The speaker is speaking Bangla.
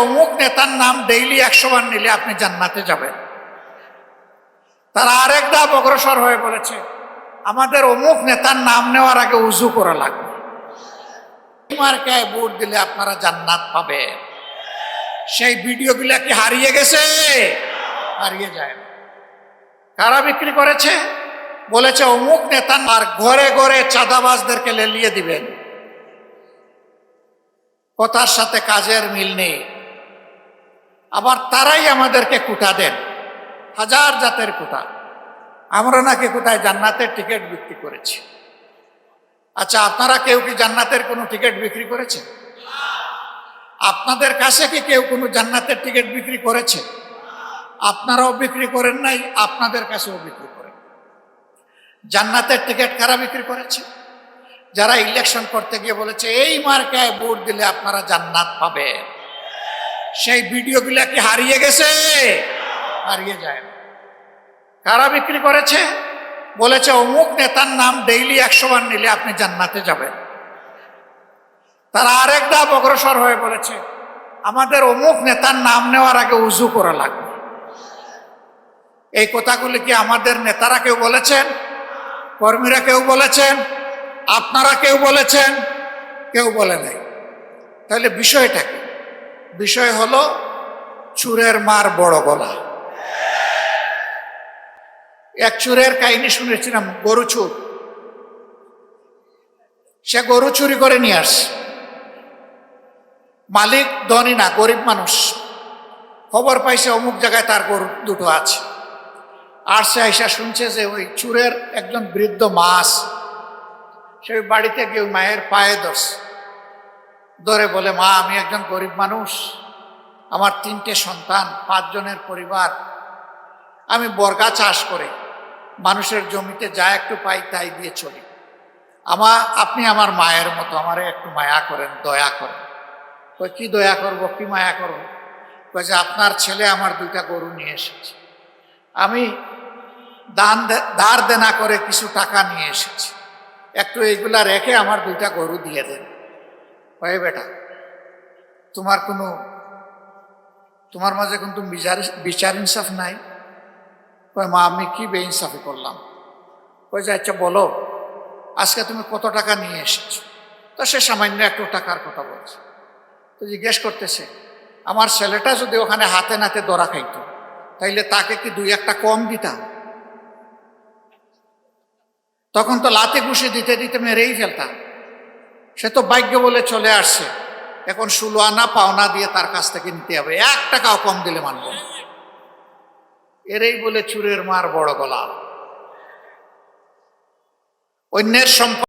অমুক নেতার নাম ডেইলি 100 বার নিলে আপনি জান্নাতে যাবেন। তারা আরেক ধাপ অগ্রসর হয়ে বলেছে আমাদের অমুক নেতার নাম নেওয়ার আগে উজু করা লাগবে, মার্কায় ভোট দিলে আপনারা জান্নাত পাবেন। সেই ভিডিওগুলা কি হারিয়ে গেছে? হারিয়ে যায় না। কারা বিক্রি করেছে? বলেছে অমুক নেতা, আর ঘরে ঘরে চাঁদাবাজদেরকে লেলিয়ে দিবেন। কথার সাথে কাজের মিল নেই। আবার তারাই আমাদেরকে কুটা দেন, হাজার জাতের কুটা। আমরা নাকি কোথায় জান্নাতের টিকিট বিক্রি করেছি। আচ্ছা, আপনারা কেউ কি জান্নাতের কোনো টিকিট বিক্রি করেছে? আপনাদের কাছে কি কেউ কোনো জান্নাতের টিকিট বিক্রি করেছে? আপনারাও বিক্রি করেন নাই, আপনাদের কাছেও বিক্রি করেন। জান্নাতের টিকিট কারা বিক্রি করেছে? যারা ইলেকশন করতে গিয়ে বলেছে এই মার্কায় ভোট দিলে আপনারা জান্নাত পাবেন। সেই ভিডিওগুলা কি হারিয়ে গেছে? হারিয়ে যায় না। কারা বিক্রি করেছে? বলেছে অমুক নেতার নাম ডেইলি 100 বার নিলে আপনি জান্নাতে যাবেন। তারা আরেক ধাপ অগ্রসর হয়ে বলেছে আমাদের অমুক নেতার নাম নেওয়ার আগে উজু করা লাগবে। এই কথাগুলি কি আমাদের নেতারা কেউ বলেছেন? কর্মীরা কেউ বলেছেন? আপনারা কেউ বলেছেন? কেউ বলে নাই। তাহলে বিষয়টা কি? বিষয় হলো চুরের মার বড় গলা। এক চুরের কাহিনী শুনেছিলাম, গরু চুর। সে গরু চুরি করে নিয়ে আসে। মালিক ধনী না, গরিব মানুষ। খবর পাইছে অমুক জায়গায় তার গরু দুটো আছে। আর সে আইসা শুনছে যে ওই চুরের একজন বৃদ্ধ মা আছে। সে বাড়িতে গিয়ে মায়ের পায়ে ধরে বলে, মা আমি একজন গরিব মানুষ, আমার 3টে সন্তান, 5 জনের পরিবার, আমি বর্গা চাষ করে মানুষের জমিতে যা একটু পাই তাই দিয়ে চলি। আপনি আমার মায়ের মতো, আমারে একটু মায়া করেন, দয়া করেন। কই কি দয়া করব, কি মায়া করব? কই যে আপনার ছেলে আমার 2টা গরু নিয়ে এসেছে, আমি ধার দেনা করে কিছু টাকা নিয়ে এসেছি, একটু এইগুলা রেখে আমার 2টা গরু দিয়ে দেন। কয়ে বেটা তোমার মাঝে কিন্তু বিচার ইনসাফ নাই। কয় মা আমি কি বেইনসাফি করলাম? কই যে আচ্ছা বলো আজকে তুমি কত টাকা নিয়ে এসেছো? তো সে সামান্য একটু টাকার কথা বলছে। তো জিজ্ঞেস করতেছে আমার ছেলেটা যদি ওখানে হাতে নাতে ধরা খাইতো তাইলে তাকে কি 2-1টা কম দিতাম? তখন তো লাথি ঘুষি দিতে দিতে মেরেই ফেলতাম। সে তো ভাগ্য বলে চলে আসছে, এখন 16 আনা পাওনা দিয়ে তার কাছ থেকে নিতে হবে, 1 টাকাও কম দিলে মানব না। এরই বলে চুরের মার বড় গলা। অন্যের সম্পদ